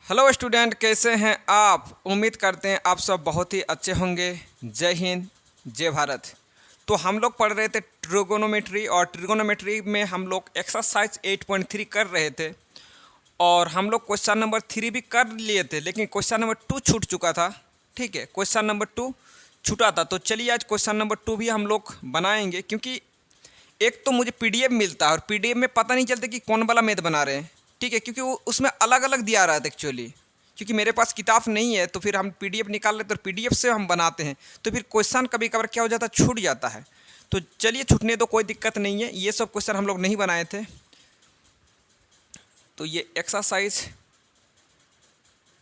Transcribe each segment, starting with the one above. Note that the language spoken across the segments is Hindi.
हेलो स्टूडेंट, कैसे हैं आप। उम्मीद करते हैं आप सब बहुत ही अच्छे होंगे। जय हिंद, जय भारत। तो हम लोग पढ़ रहे थे ट्रिगोनोमेट्री, और ट्रिगोनोमेट्री में हम लोग एक्सरसाइज 8.3 कर रहे थे, और हम लोग क्वेश्चन नंबर 3 भी कर लिए थे, लेकिन क्वेश्चन नंबर 2 छूट चुका था। ठीक है, क्वेश्चन नंबर 2 छूटा था। तो चलिए आज क्वेश्चन नंबर 2 भी हम लोग बनाएंगे, क्योंकि एक तो मुझे पीडीएफ मिलता है और पीडीएफ में पता नहीं चलता कि कौन वाला मैथ बना रहे हैं। ठीक है, क्योंकि वो उसमें अलग अलग दिया रहा था एक्चुअली। क्योंकि मेरे पास किताब नहीं है, तो फिर हम पीडीएफ निकाल लेते और पीडीएफ से हम बनाते हैं, तो फिर क्वेश्चन कभी कभार क्या हो जाता है, छूट जाता है। तो चलिए छूटने दो, कोई दिक्कत नहीं है। ये सब क्वेश्चन हम लोग नहीं बनाए थे। तो ये एक्सरसाइज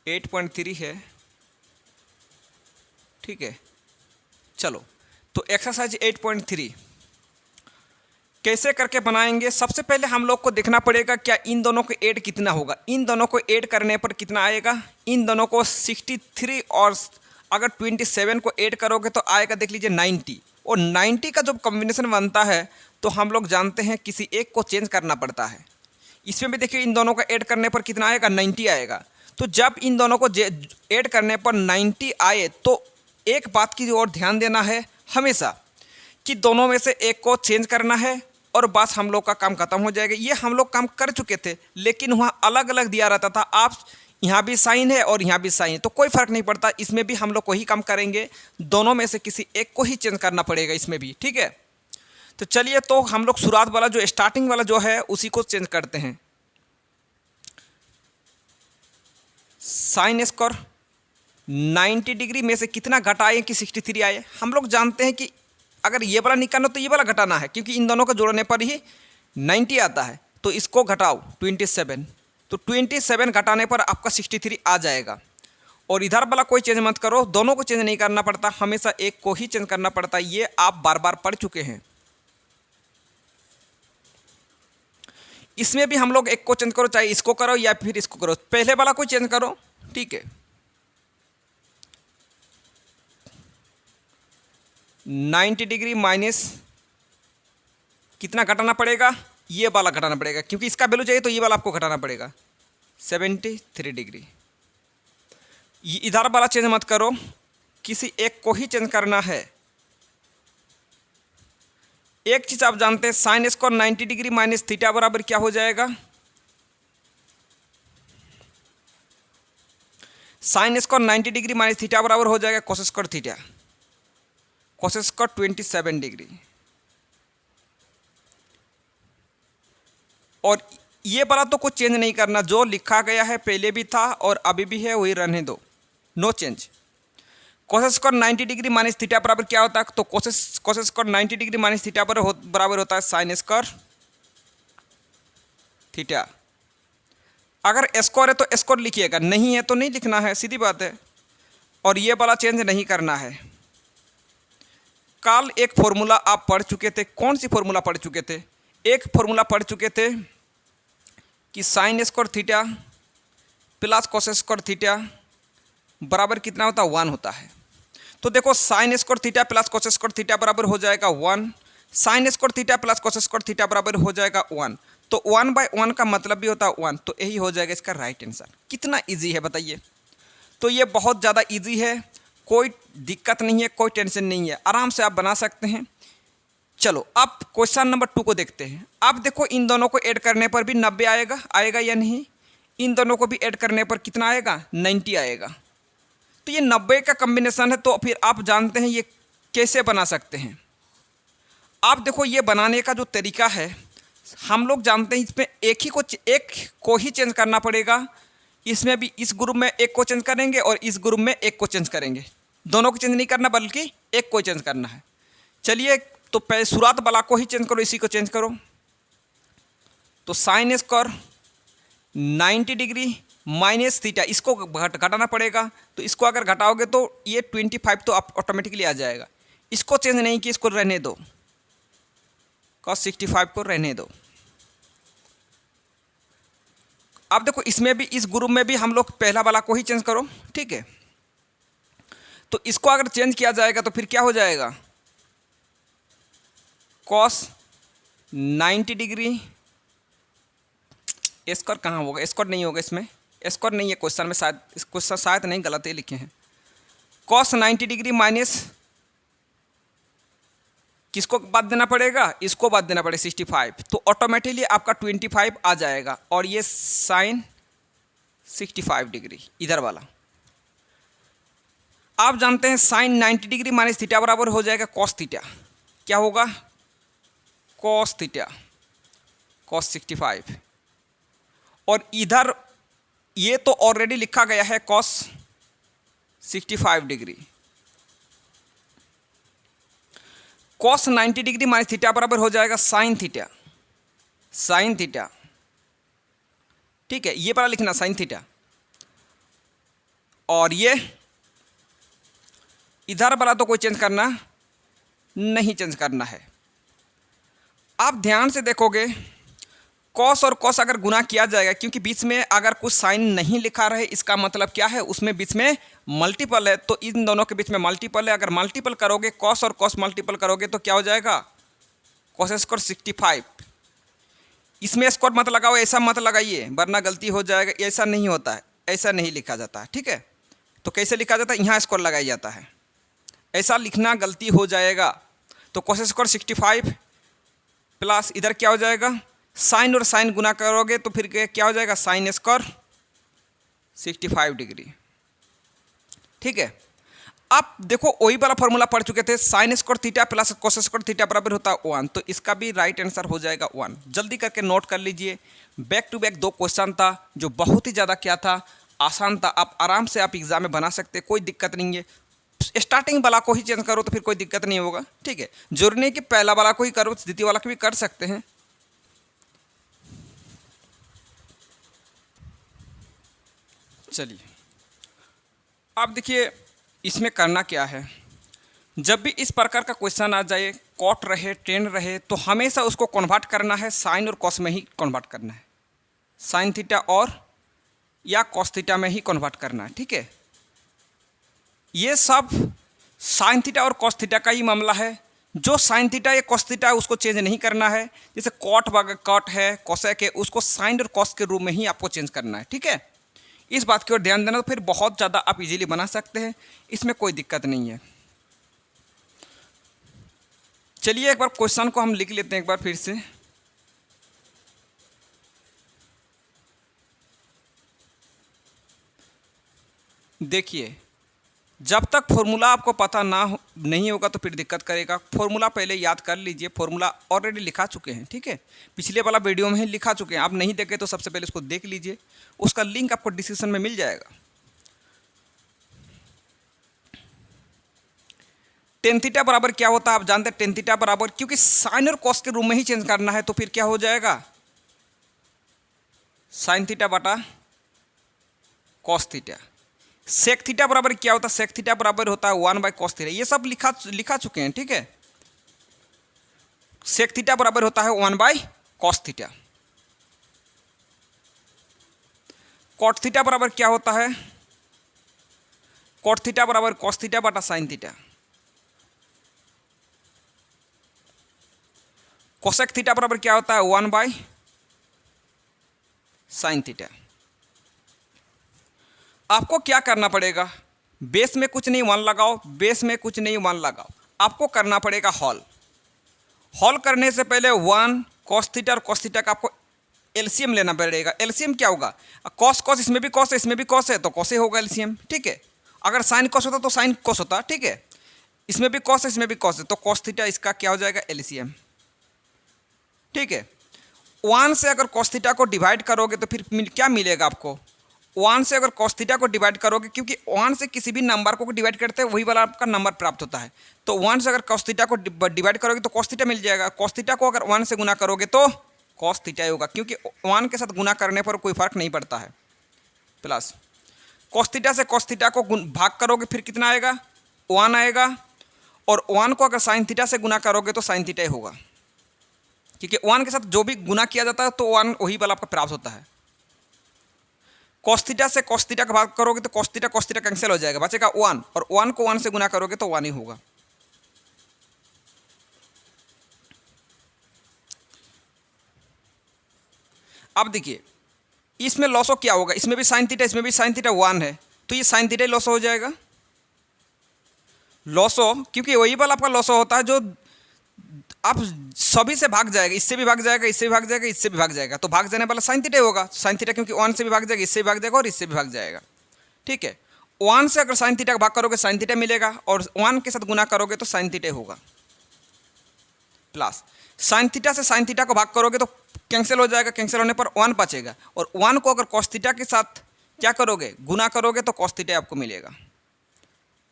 8.3 है। ठीक है, चलो। तो एक्सरसाइज 8.3 कैसे करके बनाएंगे। सबसे पहले हम लोग को देखना पड़ेगा क्या इन दोनों को ऐड कितना होगा। इन दोनों को ऐड करने पर कितना आएगा। इन दोनों को 63 और अगर 27 को ऐड करोगे तो आएगा, देख लीजिए 90। और 90 का जब कॉम्बिनेशन बनता है तो हम लोग जानते हैं किसी एक को चेंज करना पड़ता है। इसमें भी देखिए इन दोनों का ऐड करने पर कितना आएगा, 90 आएगा। तो जब इन दोनों को ऐड करने पर 90 आए तो एक बात की ओर ध्यान देना है हमेशा कि दोनों में से एक को चेंज करना है, और बस हम लोग का काम खत्म हो जाएगा। ये हम लोग काम कर चुके थे, लेकिन वहाँ अलग अलग दिया रहता था। आप यहाँ भी साइन है और यहाँ भी साइन है, तो कोई फ़र्क नहीं पड़ता। इसमें भी हम लोग वही काम करेंगे, दोनों में से किसी एक को ही चेंज करना पड़ेगा इसमें भी। ठीक है, तो चलिए, तो हम लोग शुरुआत वाला जो स्टार्टिंग वाला जो है उसी को चेंज करते हैं। साइन स्क्वायर 90 डिग्री में से कितना घटाए कि 63 आए। हम लोग जानते हैं कि अगर ये वाला निकालना तो ये वाला घटाना है, क्योंकि इन दोनों को जोड़ने पर ही 90 आता है। तो इसको घटाओ 27, तो 27 घटाने पर आपका 63 आ जाएगा। और इधर वाला कोई चेंज मत करो, दोनों को चेंज नहीं करना पड़ता, हमेशा एक को ही चेंज करना पड़ता है। ये आप बार बार पढ़ चुके हैं। इसमें भी हम लोग एक को चेंज करो, चाहे इसको करो या फिर इसको करो, पहले वाला को चेंज करो। ठीक है, 90 डिग्री माइनस कितना घटाना पड़ेगा, ये वाला घटाना पड़ेगा, क्योंकि इसका वैल्यू चाहिए तो ये वाला आपको घटाना पड़ेगा 73 डिग्री। इधर वाला चेंज मत करो, किसी एक को ही चेंज करना है। एक चीज़ आप जानते हैं, sine square 90 degree minus theta बराबर क्या हो जाएगा। Sine square 90 degree minus theta बराबर हो जाएगा कोस square theta, cos square 27 degree. और ये वाला तो कुछ चेंज नहीं करना, जो लिखा गया है पहले भी था और अभी भी है वही रहने दो, no change. Cos square 90 degree minus theta बराबर क्या होता है, तो cos square 90 degree minus theta बराबर होता है साइन स्क्वायर थीटा। अगर स्क्वायर है तो स्क्वायर लिखिएगा, नहीं है तो नहीं लिखना है, सीधी बात है। और ये वाला चेंज नहीं करना है। कल एक फॉर्मूला आप पढ़ चुके थे, कौन सी फॉर्मूला पढ़ चुके थे, एक फॉर्मूला पढ़ चुके थे कि sign square theta plus cos square theta बराबर कितना होता है, 1 होता है। तो देखो sign square theta plus cos square theta बराबर हो जाएगा 1, sign square theta plus cos square theta बराबर हो जाएगा 1। तो 1/1 का मतलब भी होता है 1, तो यही हो जाएगा इसका राइट आंसर। कितना इजी है बताइए। तो ये बहुत ज़्यादा इजी है, कोई दिक्कत नहीं है, कोई टेंशन नहीं है, आराम से आप बना सकते हैं। चलो अब क्वेश्चन नंबर 2 को देखते हैं। अब देखो इन दोनों को ऐड करने पर भी 90 आएगा या नहीं। इन दोनों को भी ऐड करने पर कितना आएगा, 90 आएगा। तो ये 90 का कॉम्बिनेशन है, तो फिर आप जानते हैं ये कैसे बना सकते हैं। आप देखो ये बनाने का जो तरीका है, हम लोग जानते हैं इसमें एक को ही चेंज करना पड़ेगा। इसमें भी इस ग्रुप में एक को चेंज करेंगे और इस ग्रुप में एक को चेंज करेंगे। दोनों को चेंज नहीं करना, बल्कि एक को चेंज करना है। चलिए, तो पहले शुरुआत वाला को ही चेंज करो, इसी को चेंज करो। तो sine square 90 degree minus theta, इसको घटाना पड़ेगा। तो इसको अगर घटाओगे तो ये 25 तो ऑटोमेटिकली आ जाएगा। इसको चेंज नहीं किया, इसको रहने दो, cos 65 को रहने दो। अब देखो इसमें भी, इस ग्रुप में भी हम लोग पहला वाला को ही चेंज करो। ठीक है, तो इसको अगर चेंज किया जाएगा तो फिर क्या हो जाएगा, cos 90 डिग्री, स्क्वायर कहाँ होगा, स्क्वायर नहीं होगा इसमें, स्क्वायर नहीं है क्वेश्चन में, शायद इस क्वेश्चन शायद नहीं, गलत ही लिखे हैं। कॉस 90 डिग्री माइनस किसको बाद देना पड़ेगा, इसको बाद देना पड़ेगा 65, तो ऑटोमेटिकली आपका 25 आ जाएगा, और ये साइन 65 डिग्री इधर वाला। आप जानते हैं साइन 90 डिग्री माइनस थीटा बराबर हो जाएगा कॉस थीटा। क्या होगा, कॉस थीटा कॉस 65, और इधर ये तो ऑलरेडी लिखा गया है cos 65 degree. Cos 90 degree minus theta बराबर हो जाएगा साइन थीटा, साइन थीटा, ठीक है, ये वाला लिखना साइन थीटा, और ये इधर वाला तो कोई चेंज करना नहीं, चेंज करना है। आप ध्यान से देखोगे कॉस और कॉस अगर गुना किया जाएगा, क्योंकि बीच में अगर कुछ साइन नहीं लिखा रहे, इसका मतलब क्या है, उसमें बीच में मल्टीपल है, तो इन दोनों के बीच में मल्टीपल है। अगर मल्टीपल करोगे, कॉस और कॉस मल्टीपल करोगे तो क्या हो जाएगा, कॉस स्क्वायर 65। इसमें स्क्वायर मत लगाओ, ऐसा मत लगाइए वरना गलती हो जाएगा, ऐसा नहीं होता है, ऐसा नहीं लिखा जाता है, ठीक है। तो कैसे लिखा जाता है, यहाँ स्क्वायर लगाया जाता है, ऐसा लिखना गलती हो जाएगा। तो कॉस स्क्वायर 65 प्लस इधर क्या हो जाएगा, साइन और साइन गुना करोगे तो फिर क्या हो जाएगा, साइन स्क्वायर 65 डिग्री, ठीक है। आप देखो वही वाला फॉर्मूला पढ़ चुके थे, sign square theta plus cos square theta बराबर होता है 1, तो इसका भी राइट आंसर हो जाएगा 1। जल्दी करके नोट कर लीजिए, बैक टू बैक 2 क्वेश्चन था जो बहुत ही ज़्यादा क्या था, आसान था। आप आराम से आप एग्जाम में बना सकते, कोई दिक्कत नहीं है। स्टार्टिंग वाला को ही चेंज करो तो फिर कोई दिक्कत नहीं होगा, ठीक है। जरूरी नहीं कि पहला वाला को ही करो, द्वितीय वाला को भी कर सकते हैं। चलिए अब देखिए इसमें करना क्या है, जब भी इस प्रकार का क्वेश्चन आ जाए, कॉट रहे टेन रहे, तो हमेशा उसको कन्वर्ट करना है साइन और कॉस में ही कन्वर्ट करना है, साइन थीटा और या कॉस थीटा में ही कन्वर्ट करना है, ठीक है। ये सब साइन थीटा और कॉस थीटा का ही मामला है। जो साइन थीटा या कॉस थीटा है उसको चेंज नहीं करना है, जैसे कॉट है, कोसेक है, उसको साइन और कॉस के रूप में ही आपको चेंज करना है, ठीक है। इस बात की ओर ध्यान देना, तो फिर बहुत ज़्यादा आप इजीली बना सकते हैं, इसमें कोई दिक्कत नहीं है। चलिए एक बार क्वेश्चन को हम लिख लेते हैं एक बार फिर से। देखिए जब तक फॉर्मूला आपको पता नहीं होगा तो फिर दिक्कत करेगा। फॉर्मूला पहले याद कर लीजिए, फॉर्मूला ऑलरेडी लिखा चुके हैं, ठीक है, पिछले वाला वीडियो में ही लिखा चुके हैं। आप नहीं देखे तो सबसे पहले इसको देख लीजिए, उसका लिंक आपको डिस्क्रिप्शन में मिल जाएगा। टेन थीटा बराबर क्या होता है आप जानते हैं, टेन थीटा बराबर, क्योंकि साइन और कॉस के रूप में ही चेंज करना है तो फिर क्या हो जाएगा, साइन थीटा बटा कॉस थीटा। सेक थीटा बराबर क्या होता है, सेक थीटा बराबर होता है 1/cos थीटा। ये सब लिखा चुके हैं, ठीक है। सेक थीटा बराबर होता है 1/cos थीटा। कॉट थीटा बराबर क्या होता है, कॉट थीटा बराबर cos थीटा बटा साइन थीटा। कोसेक थीटा बराबर क्या होता है 1/sin थीटा। आपको क्या करना पड़ेगा, बेस में कुछ नहीं 1 लगाओ, बेस में कुछ नहीं 1 लगाओ, आपको करना पड़ेगा हॉल। हॉल करने से पहले 1 cos थीटा और cos थीटा का आपको एलसीएम लेना पड़ेगा। एलसीएम क्या होगा, कॉस इसमें भी कॉस है, इसमें भी कॉस है, तो कॉस ही होगा एलसीएम, ठीक है। अगर साइन कॉस होता तो साइन कॉस होता, ठीक है। इसमें भी कॉस है, इसमें भी कॉस है, तो cos थीटा इसका क्या हो जाएगा एलसीएम, ठीक है। 1 से अगर cos थीटा को डिवाइड करोगे तो फिर क्या मिलेगा आपको, 1 से अगर cos थीटा को डिवाइड करोगे, क्योंकि 1 से किसी भी नंबर को डिवाइड करते हैं वही वाला आपका नंबर प्राप्त होता है, तो 1 से अगर cos थीटा को डिवाइड करोगे तो cos थीटा मिल जाएगा। cos थीटा को अगर 1 से गुना करोगे तो cos थीटा होगा, क्योंकि 1 के साथ गुना करने पर कोई फर्क नहीं पड़ता है। प्लस cos थीटा से cos थीटा को भाग करोगे फिर कितना आएगा, 1 आएगा, और 1 को अगर साइन थीटा से गुना करोगे तो साइन थीटा होगा, क्योंकि 1 के साथ जो भी गुना किया जाता है तो 1 वही वाला आपका प्राप्त होता है। cos थीटा से cos थीटा का भाग करोगे तो cos थीटा कैंसिल हो जाएगा, बचेगा 1, और 1 को 1 से गुना करोगे तो 1 ही होगा। अब देखिए इसमें लॉसो क्या होगा, इसमें भी साइन थीटा, इसमें भी साइन थीटा 1 है, तो ये साइन थीटा ही लॉसो हो जाएगा। लॉसो क्योंकि वही वाला आपका लॉसो होता है जो आप सभी से भाग जाएगा, इससे भी भाग जाएगा, इससे भी भाग जाएगा, इससे भी भाग जाएगा, तो भाग जाने वाला साइन थीटा होगा। साइन थीटा क्योंकि 1 से भी भाग जाएगा, इससे भी भाग जाएगा और इससे भी भाग जाएगा। ठीक है, 1 से अगर साइन थीटा का भाग करोगे साइन थीटा मिलेगा, और 1 के साथ गुना करोगे तो साइन थीटा होगा। प्लस साइन थीटा से साइन थीटा को भाग करोगे तो कैंसिल हो जाएगा, कैंसिल होने पर 1 बचेगा, और 1 को अगर कॉस थीटा के साथ क्या करोगे, गुना करोगे तो कॉस थीटा आपको मिलेगा।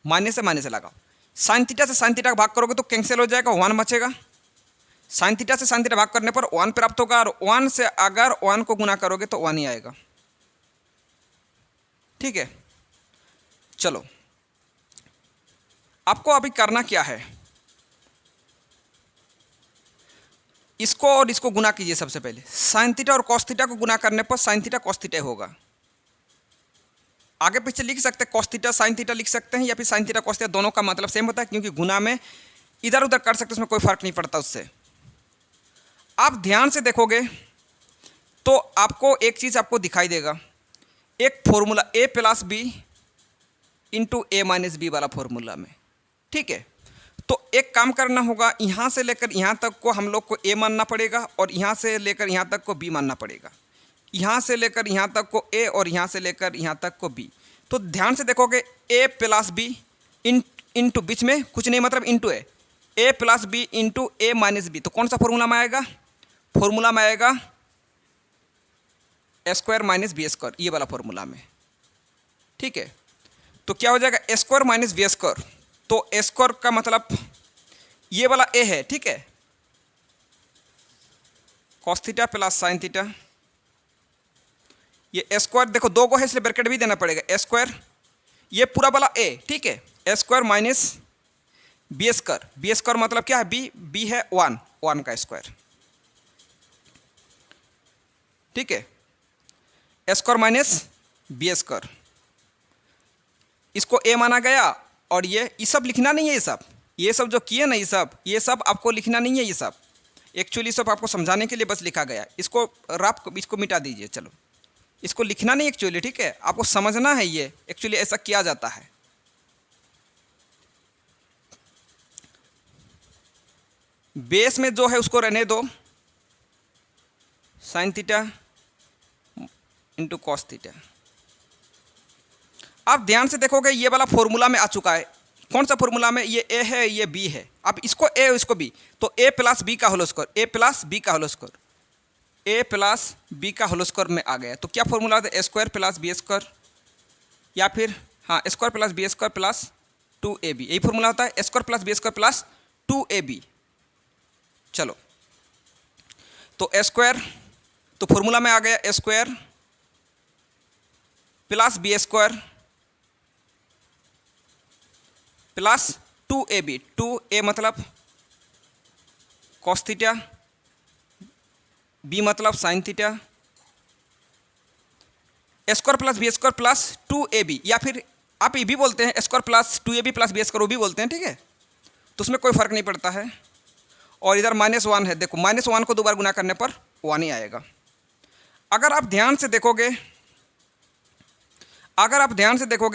माइनस से लगाओ, साइन थीटा से साइन थीटा का भाग करोगे तो कैंसिल हो जाएगा, 1 बचेगा। साइन थीटा से साइन थीटा भाग करने पर 1 प्राप्त होगा, और 1 से अगर 1 को गुना करोगे तो 1 ही आएगा। ठीक है, चलो आपको अभी करना क्या है, इसको और इसको गुना कीजिए। सबसे पहले साइन थीटा और कॉस थीटा को गुना करने पर साइन थीटा कॉस थीटा होगा। आगे पीछे लिख सकते हैं, कॉस थीटा साइन थीटा लिख सकते हैं, या फिर साइन थीटा कॉस थीटा, दोनों का मतलब सेम होता है, क्योंकि गुना में इधर उधर कर सकते हैं, उसमें कोई फर्क नहीं पड़ता उससे। आप ध्यान से देखोगे तो आपको एक चीज़ आपको दिखाई देगा, एक formula a plus B into A minus B वाला फॉर्मूला में। ठीक है, तो एक काम करना होगा, यहाँ से लेकर यहाँ तक को हम लोग को a मानना पड़ेगा, और यहाँ से लेकर यहाँ तक को b मानना पड़ेगा। यहाँ से लेकर यहाँ तक को a और यहाँ से लेकर यहाँ तक को b। तो ध्यान से देखोगे a प्लस बी इंटू बीच में कुछ नहीं, मतलब इंटू है, a plus B into A minus B. तो कौन सा फॉर्मूला में आएगा, फॉर्मूला में आएगा A square minus B square, ये वाला फॉर्मूला में। ठीक है, तो क्या हो जाएगा, ए स्क्वायर माइनस बी स्क्वायर। तो ए स्क्वायर का मतलब ये वाला ए है। ठीक है, cos theta plus sine theta, ये ए स्क्वायर देखो 2 को है इसलिए ब्रैकेट भी देना पड़ेगा, ए स्क्वायर ये पूरा वाला ए। ठीक है, ए square minus B square, b square मतलब क्या है, बी है 1 का स्क्वायर। ठीक है, ए स्क्वायर माइनस बी स्क्वायर, इसको ए माना गया, और ये सब लिखना नहीं है, ये सब जो किए ना, ये सब आपको लिखना नहीं है, ये सब एक्चुअली सब आपको समझाने के लिए बस लिखा गया। इसको इसको मिटा दीजिए, चलो इसको लिखना नहीं एक्चुअली। ठीक है, आपको समझना है, ये एक्चुअली ऐसा किया जाता है। बेस में जो है उसको रहने दो, sine theta into cos theta. आप ध्यान से देखोगे ये वाला फॉर्मूला में आ चुका है। कौन सा फॉर्मूला में, ये ए है ये बी है, आप इसको ए इसको बी, तो ए प्लस बी का होल स्क्वायर, ए प्लस बी का होल स्क्वायर, ए प्लस बी का होल स्क्वायर में आ गया। तो क्या फॉर्मूला होता है, ए स्क्वायर प्लस बी स्क्वायर, या फिर हाँ square plus B square plus 2ab, यही फॉर्मूला होता है, square plus B square plus 2ab। चलो तो ए स्क्वायर, तो फॉर्मूला में आ गया a square plus B square plus 2ab, 2a मतलब कॉस थीटा, बी मतलब sine theta, square plus B square plus 2ab, या फिर आप ये भी बोलते हैं square plus 2ab plus B square, वो भी बोलते हैं। ठीक है, तो उसमें कोई फर्क नहीं पड़ता है। और इधर -1 है, देखो -1 को 2 बार गुना करने पर 1 ही आएगा। अगर आप ध्यान से देखोगे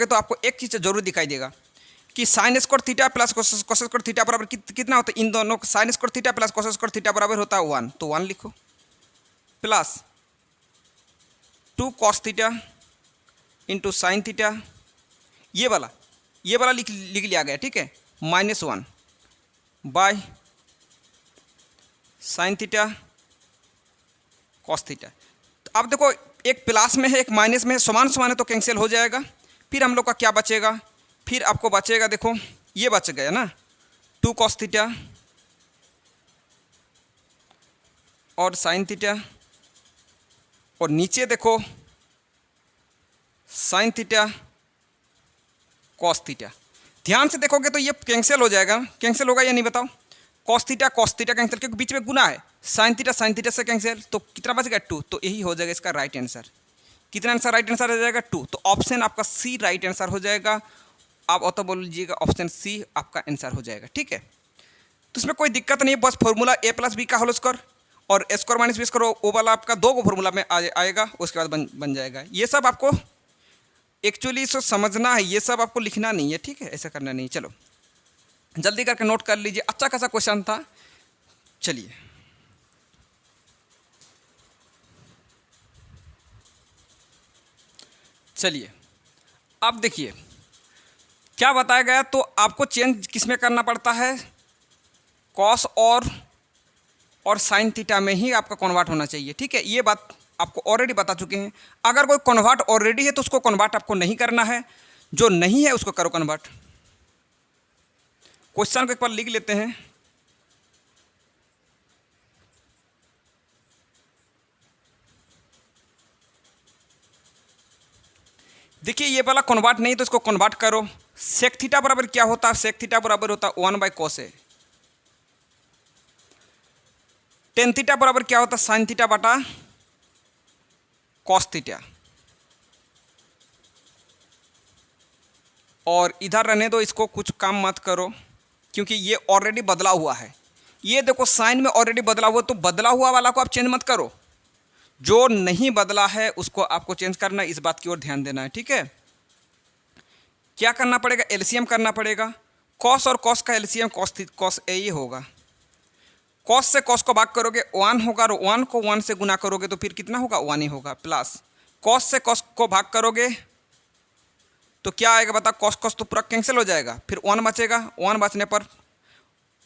तो आपको एक चीज़ जरूर दिखाई देगा कि sign square theta plus cos square theta बराबर कितना होता है, इन दोनों sign square theta plus cos square theta बराबर होता है 1, तो 1 लिखो, plus 2 cos theta into sine theta, ये वाला लिख लिया गया। ठीक है, -1 by sine theta cos theta. तो अब देखो एक प्लस में है एक माइनस में है, समान है तो कैंसिल हो जाएगा। फिर हम लोग का क्या बचेगा, फिर आपको बचेगा, देखो ये बच गया ना 2 कॉस थीटा और साइन थीटा, और नीचे देखो साइन थीटा कॉस थीटा। ध्यान से देखोगे तो ये कैंसिल हो जाएगा, कैंसिल होगा या नहीं बताओ, कॉस थीटा कैंसिल, क्योंकि बीच में गुना है, साइन थीटा से कैंसिल, तो कितना बचेगा 2, तो यही हो जाएगा इसका राइट आंसर। कितना आंसर राइट आंसर हो जाएगा 2, तो ऑप्शन आपका सी राइट आंसर हो जाएगा। आप ऑतो बोल लीजिएगा, ऑप्शन सी आपका आंसर हो जाएगा। ठीक है, तो इसमें कोई दिक्कत नहीं है, बस फॉर्मूला ए प्लस बी का होल स्क्वायर और ए स्क्वायर माइनस बी स्क्वायर वो वाला आपका दो को फॉर्मूला में आएगा, उसके बाद बन जाएगा। ये सब आपको एक्चुअली इसको समझना है, ये सब आपको लिखना नहीं है, ठीक है, ऐसा करना नहीं। चलो जल्दी करके नोट कर लीजिए, अच्छा खासा क्वेश्चन था। चलिए चलिए अब देखिए क्या बताया गया। तो आपको चेंज किस में करना पड़ता है, कॉस और साइन थीटा में ही आपका कन्वर्ट होना चाहिए, ठीक है। ये बात आपको ऑलरेडी बता चुके हैं। अगर कोई कन्वर्ट ऑलरेडी है तो उसको कन्वर्ट आपको नहीं करना है, जो नहीं है उसको करो कन्वर्ट। क्वेश्चन को एक बार लिख लेते हैं। देखिए ये वाला कन्वर्ट नहीं तो इसको कन्वर्ट करो। सेक थीटा बराबर क्या होता है, सेक थीटा बराबर होता है 1/cos ए। टेन थीटा बराबर क्या होता है, साइन थीटा बटा कॉस थीटा। और इधर रहने दो, इसको कुछ काम मत करो क्योंकि ये ऑलरेडी बदला हुआ है। ये देखो साइन में ऑलरेडी बदला हुआ, तो बदला हुआ वाला को आप चेंज मत करो, जो नहीं बदला है उसको आपको चेंज करना है। इस बात की ओर ध्यान देना है, ठीक है। क्या करना पड़ेगा, एलसीएम करना पड़ेगा। कॉस और कॉस का एलसीएम कॉस ए ही होगा। कॉस से कॉस को भाग करोगे 1 होगा, और 1 को 1 से गुना करोगे तो फिर कितना होगा, 1 ही होगा। प्लस कॉस से कॉस को भाग करोगे तो क्या आएगा बता, कॉस कॉस तो पूरा कैंसिल हो जाएगा, फिर 1 बचेगा। 1 बचने पर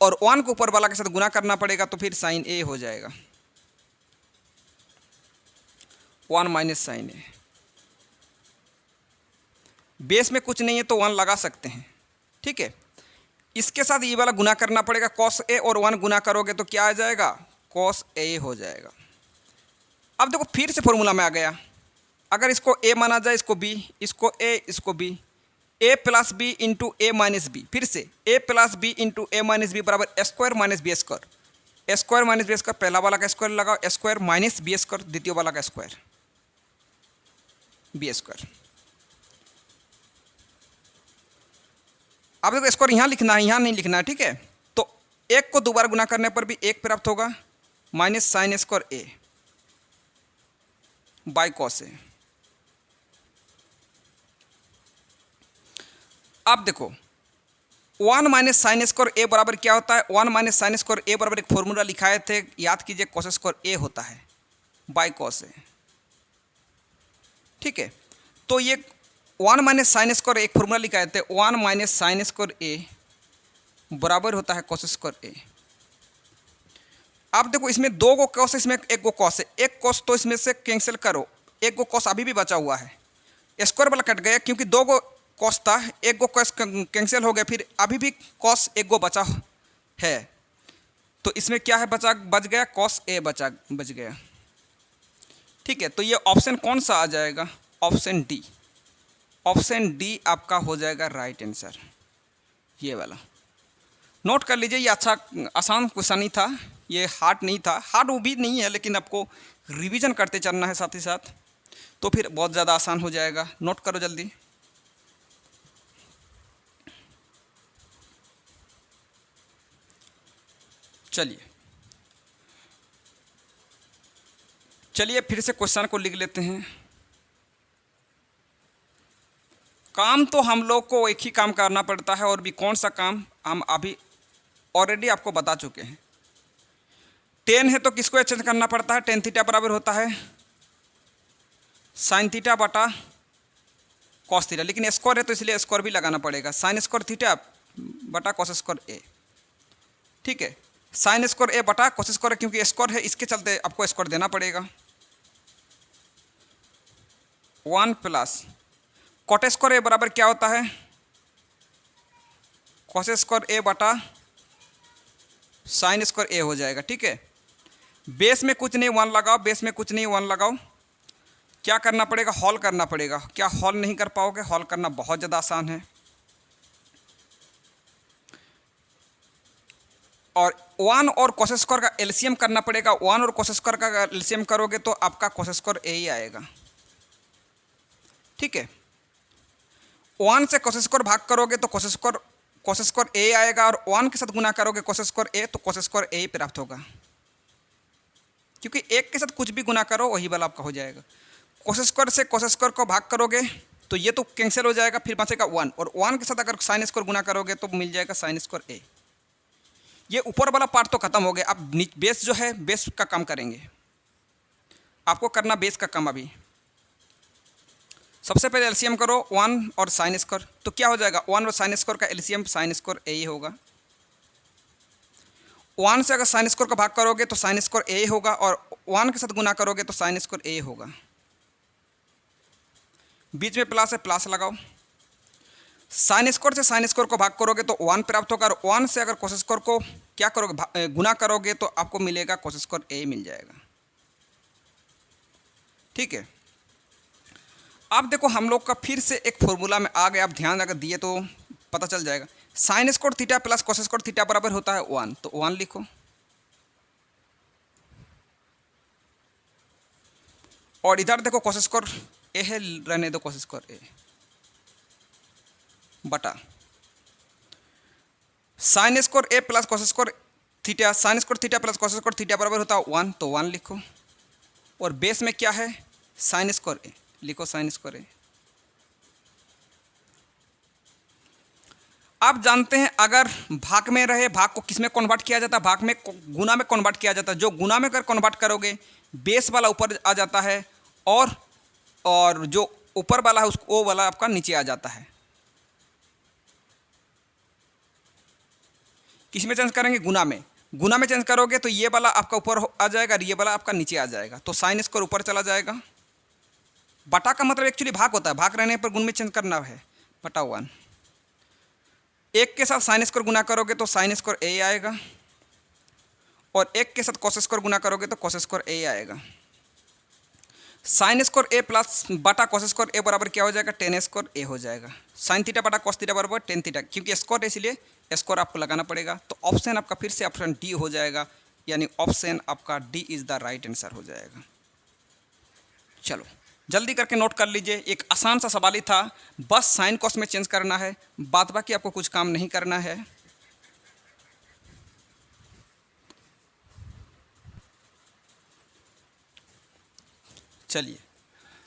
और 1 को ऊपर वाला के साथ गुना करना पड़ेगा तो फिर साइन ए हो जाएगा, 1 माइनस साइन ए। बेस में कुछ नहीं है तो 1 लगा सकते हैं, ठीक है। इसके साथ ये वाला गुना करना पड़ेगा, कॉस ए और 1 गुना करोगे तो क्या आ जाएगा, कॉस ए हो जाएगा। अब देखो फिर से फॉर्मूला में आ गया। अगर इसको ए माना जाए, इसको बी, इसको ए, इसको B, A plus B into A minus B. फिर से ए plus B into A minus B बराबर ए स्क्वायर माइनस बी स्क्वायर। ए स्क्वायर माइनस बी स्क्वायर, पहला वाला का स्क्वायर लगाओ, ए स्क्वायर माइनस बी स्क्वायर, द्वितीय वाला का स्क्वायर बी स्क्वायर। अब देखो स्क्वायर यहाँ लिखना है, यहाँ नहीं लिखना है, ठीक है। तो एक को दोबारा गुना करने पर भी एक प्राप्त होगा, minus sine square a by cos a. अब देखो 1 माइनस साइन स्क्वायर ए बराबर क्या होता है, 1 माइनस साइन स्क्वायर ए बराबर एक फॉर्मूला लिखाए थे, याद कीजिए, कॉस स्क्वायर ए होता है बाई कॉस ए, ठीक है। तो ये 1 माइनस साइन स्क्वायर एक फॉर्मूला लिखाए थे, 1 माइनस साइन स्क्वायर ए बराबर होता है कॉस स्क्वायर ए। अब देखो इसमें दो को कॉस, इसमें एक को कॉस है, एक कॉस तो इसमें से कैंसिल करो, एक को कॉस अभी भी बचा हुआ है, स्क्वायर वाला कट गया क्योंकि दो को कॉस था, एक को कॉस कैंसिल हो गया, फिर अभी भी कॉस एक को बचा है, तो इसमें क्या है बच गया, कॉस ए बच गया, ठीक है। तो ये ऑप्शन कौन सा आ जाएगा, ऑप्शन डी। ऑप्शन डी आपका हो जाएगा राइट आंसर, ये वाला। नोट कर लीजिए, ये अच्छा आसान क्वेश्चन ही था, ये हार्ड नहीं था, हार्ड वो भी नहीं है, लेकिन आपको रिवीजन करते चलना है साथ ही साथ, तो फिर बहुत ज़्यादा आसान हो जाएगा। नोट करो जल्दी। चलिए फिर से क्वेश्चन को लिख लेते हैं। काम तो हम लोग को एक ही काम करना पड़ता है, और भी कौन सा काम हम अभी ऑलरेडी आपको बता चुके हैं। 10 है तो किसको एक्सचेंज करना पड़ता है, टेन थीटा बराबर होता है साइन थीटा बटा कॉस थीटा, लेकिन स्क्वायर है तो इसलिए स्क्वायर भी लगाना पड़ेगा, साइन स्क्वायर थीटा बटा कॉस स्क्वायर ए, ठीक है। साइन स्क्वायर ए बटा कॉस स्क्वायर, क्योंकि स्क्वायर है इसके चलते आपको स्क्वायर देना पड़ेगा। 1 प्लस कॉट स्क्वायर ए बराबर क्या होता है, कॉस स्क्वायर ए बटा साइन स्क्वायर ए हो जाएगा, ठीक है। बेस में कुछ नहीं 1 लगाओ, बेस में कुछ नहीं 1 लगाओ। क्या करना पड़ेगा, हॉल करना पड़ेगा। क्या हॉल नहीं कर पाओगे, हॉल करना बहुत ज़्यादा आसान है। और 1 और कॉस स्क्वायर का एलसीएम करना पड़ेगा, 1 और कॉस स्क्वायर का एलसीएम करोगे तो आपका कॉस स्क्वायर ए ही आएगा, ठीक है। 1 से कॉस स्क्वायर भाग करोगे तो कॉस स्क्वायर ए आएगा, और 1 के साथ गुना करोगे कॉस स्क्वायर ए तो कॉस स्क्वायर ए प्राप्त होगा। क्योंकि एक के साथ कुछ भी गुना करो वही वाला आपका हो जाएगा। कोसेक स्क्वायर से कोसेक स्क्वायर को भाग करोगे तो ये तो कैंसिल हो जाएगा, फिर बचेगा 1, और 1 के साथ अगर साइन स्क्वायर गुना करोगे तो मिल जाएगा साइन स्क्वायर ए। ये ऊपर वाला पार्ट तो खत्म हो गया, अब बेस जो है बेस का काम करेंगे। आपको करना बेस का काम। अभी सबसे पहले एलसीएम करो 1 और साइन स्क्वायर, तो क्या हो जाएगा 1 और साइन स्क्वायर का एलसीएम साइन स्क्वायर ए ही होगा। 1 से अगर साइन स्क्वायर का भाग करोगे तो साइन स्क्वायर ए होगा, और 1 के साथ गुना करोगे तो साइन स्क्वायर ए होगा। बीच में प्लस है, प्लस लगाओ। साइन स्क्वायर से साइन स्क्वायर को भाग करोगे तो 1 प्राप्त होगा, और 1 से अगर कोस स्क्वायर को क्या करोगे गुना करोगे तो आपको मिलेगा कोस स्क्वायर ए मिल जाएगा। ठीक है, अब देखो हम लोग का फिर से एक फॉर्मूला में आ गए। आप ध्यान अगर दिए तो पता चल जाएगा। Sign square theta plus cos square theta बराबर होता है 1, तो 1 लिखो। और इधर देखो कोस स्क्वायर ए है, रहने दो कोस स्क्वायर ए बटा साइन स्क्वायर ए plus cos square theta, sine square theta plus cos square theta बराबर होता है 1, तो 1 लिखो। और बेस में क्या है साइन स्क्वायर ए, लिखो साइन स्क्वायर ए। आप जानते हैं अगर भाग में रहे, भाग को किस में कन्वर्ट किया जाता है, भाग में गुना में कन्वर्ट किया जाता है। जो गुना में कर कन्वर्ट करोगे बेस वाला ऊपर आ जाता है, और जो ऊपर वाला है उसको वो वाला आपका नीचे आ जाता है। किस में चेंज करेंगे गुना में, गुना में चेंज करोगे तो ये वाला आपका ऊपर आ जाएगा और ये वाला आपका नीचे आ जाएगा, तो साइन स्क्वायर ऊपर चला जाएगा। बटा का मतलब एक्चुअली भाग होता है, भाग रहने पर गुण में चेंज करना है, बटा 1। एक के साथ साइन स्क्वायर गुना करोगे तो साइन स्क्वायर ए आएगा, और एक के साथ कोस स्क्वायर गुना करोगे तो कोस स्क्वायर ए आएगा। साइन स्क्वायर ए प्लस बटा कोस स्क्वायर ए बराबर क्या हो जाएगा, टेन स्क्वायर ए हो जाएगा। साइन थीटा बटा कोस थीटा बराबर टेन थीटा, क्योंकि स्क्वायर इसलिए स्क्वायर आपको लगाना पड़ेगा। तो ऑप्शन आपका फिर से ऑप्शन डी हो जाएगा, यानी ऑप्शन आपका D is the right answer हो जाएगा। चलो जल्दी करके नोट कर लीजिए, एक आसान सा सवाल ही था, बस साइन कॉस में चेंज करना है, बाद बाकी आपको कुछ काम नहीं करना है। चलिए,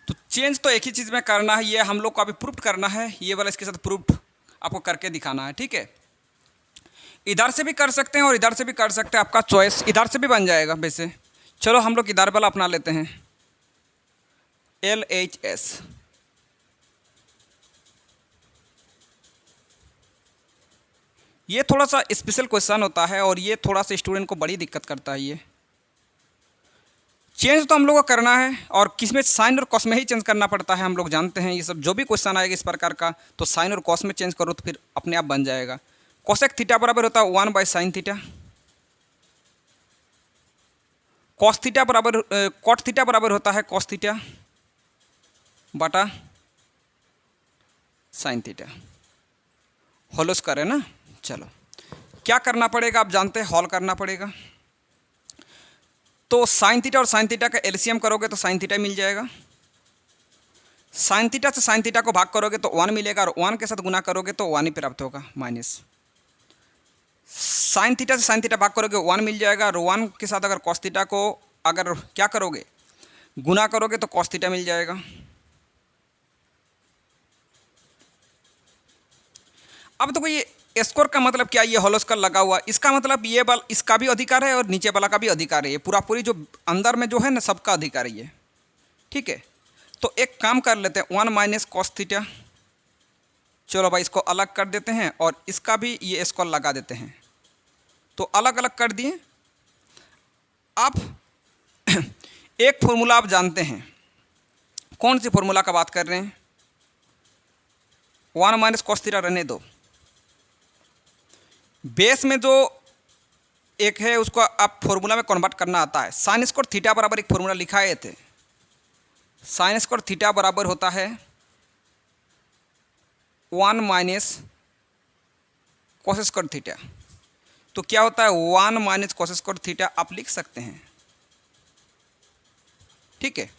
तो चेंज तो एक ही चीज़ में करना है, ये हम लोग को अभी प्रूफ करना है, ये वाला इसके साथ प्रूफ आपको करके दिखाना है। ठीक है, इधर से भी कर सकते हैं और इधर से भी कर सकते हैं, आपका चॉइस। इधर से भी बन जाएगा वैसे। चलो हम लोग इधर वाला अपना लेते हैं, LHS। ये थोड़ा सा स्पेशल क्वेश्चन होता है और ये थोड़ा सा स्टूडेंट को बड़ी दिक्कत करता है। ये चेंज तो हम लोग को करना है, और किस में साइन और कॉस में ही चेंज करना पड़ता है, हम लोग जानते हैं। ये सब जो भी क्वेश्चन आएगा इस प्रकार का, तो साइन और कॉस में चेंज करो तो फिर अपने आप बन जाएगा। कोसेक थीटा बराबर होता है 1/sin थीटा, कॉस थीटा बराबर कॉट थीटा बराबर होता है कॉस थीटा बटा साइन थीटा, होल स्क्वायर है ना। चलो क्या करना पड़ेगा, आप जानते हैं, हॉल करना पड़ेगा। तो साइन थीटा और साइन थीटा का एलसीएम करोगे तो साइन थीटा मिल जाएगा। साइन थीटा से साइन थीटा को भाग करोगे तो 1 मिलेगा, और 1 के साथ गुना करोगे तो 1 ही प्राप्त होगा, माइनस। साइन थीटा से साइन थीटा भाग करोगे 1 मिल जाएगा, और 1 के साथ अगर कॉस थीटा को अगर क्या करोगे गुना करोगे तो कॉस थीटा मिल जाएगा। अब देखो ये स्क्वायर का मतलब क्या, ये होल स्क्वायर लगा हुआ, इसका मतलब ये वाला इसका भी अधिकार है और नीचे वाला का भी अधिकार है। ये पूरा पूरी जो अंदर में जो है ना सबका अधिकार है ये। ठीक है, तो एक काम कर लेते हैं, 1 माइनस कॉस थीटा। चलो भाई इसको अलग कर देते हैं, और इसका भी ये स्क्वायर लगा देते हैं, तो अलग अलग कर दिए। आप एक फॉर्मूला आप जानते हैं, कौन सी फॉर्मूला का बात कर रहे हैं, 1 माइनस कॉस थीटा रहने दो। बेस में जो एक है उसको आप फॉर्मूला में कन्वर्ट करना आता है। साइन स्क्वायर थीटा बराबर एक फॉर्मूला लिखाए थे, साइन स्क्वायर थीटा बराबर होता है 1 माइनस कॉस स्क्वायर थीटा। तो क्या होता है 1 माइनस कॉस स्क्वायर थीटा आप लिख सकते हैं। ठीक है,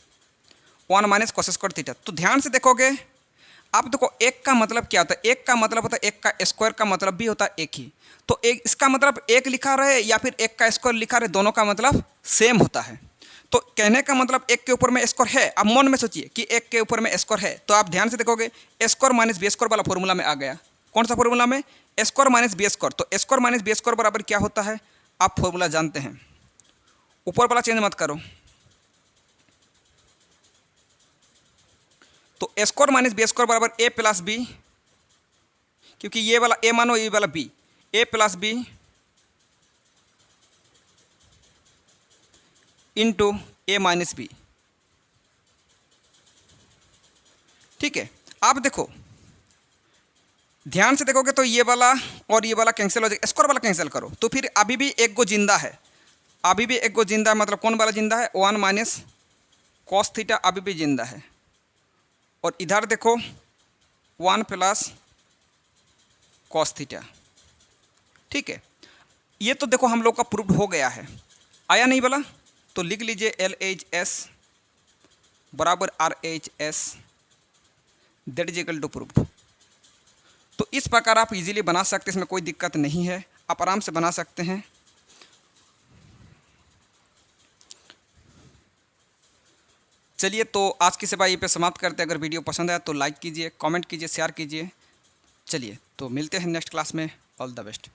1 माइनस कॉस स्क्वायर थीटा। तो ध्यान से देखोगे आप, देखो एक का मतलब क्या होता है, एक का मतलब होता है एक का स्क्वायर का मतलब भी होता है एक ही। तो एक इसका मतलब एक लिखा रहे या फिर एक का स्क्वायर लिखा रहे, दोनों का मतलब सेम होता है। तो कहने का मतलब एक के ऊपर में स्क्वायर है। अब मन में सोचिए कि एक के ऊपर में स्क्वायर है, तो आप ध्यान से देखोगे स्क्वायर माइनस बी स्क्वायर वाला फॉर्मूला में आ गया। कौन सा फॉर्मूला में? Square minus B square. तो स्क्वायर माइनस बी स्क्वायर बराबर क्या होता है? आप फॉर्मूला जानते हैं, ऊपर वाला चेंज मत करो। तो स्क्वायर माइनस बी स्क्वायर बराबर ए प्लस बी, क्योंकि ये वाला ए मानो ये वाला B, A plus B into A minus B. ठीक है, आप देखो ध्यान से देखोगे तो ये वाला और ये वाला कैंसिल हो जाएगा, स्क्वायर वाला कैंसिल करो तो फिर अभी भी एक गो जिंदा है, अभी भी एक गो जिंदा है। मतलब कौन वाला जिंदा है? 1 माइनस कॉस थीटा अभी भी जिंदा है। और इधर देखो 1 प्लस कॉस थीटा। ठीक है, ये तो देखो हम लोग का प्रूफ हो गया है, आया नहीं वाला? तो लिख लीजिए LHS बराबर RHS, that is equal to proof. तो इस प्रकार आप इजीली बना सकते हैं, इसमें कोई दिक्कत नहीं है, आप आराम से बना सकते हैं। चलिए, तो आज की सेवा ये पे समाप्त करते हैं। अगर वीडियो पसंद आया तो लाइक कीजिए, कमेंट कीजिए, शेयर कीजिए। चलिए, तो मिलते हैं नेक्स्ट क्लास में। All the best.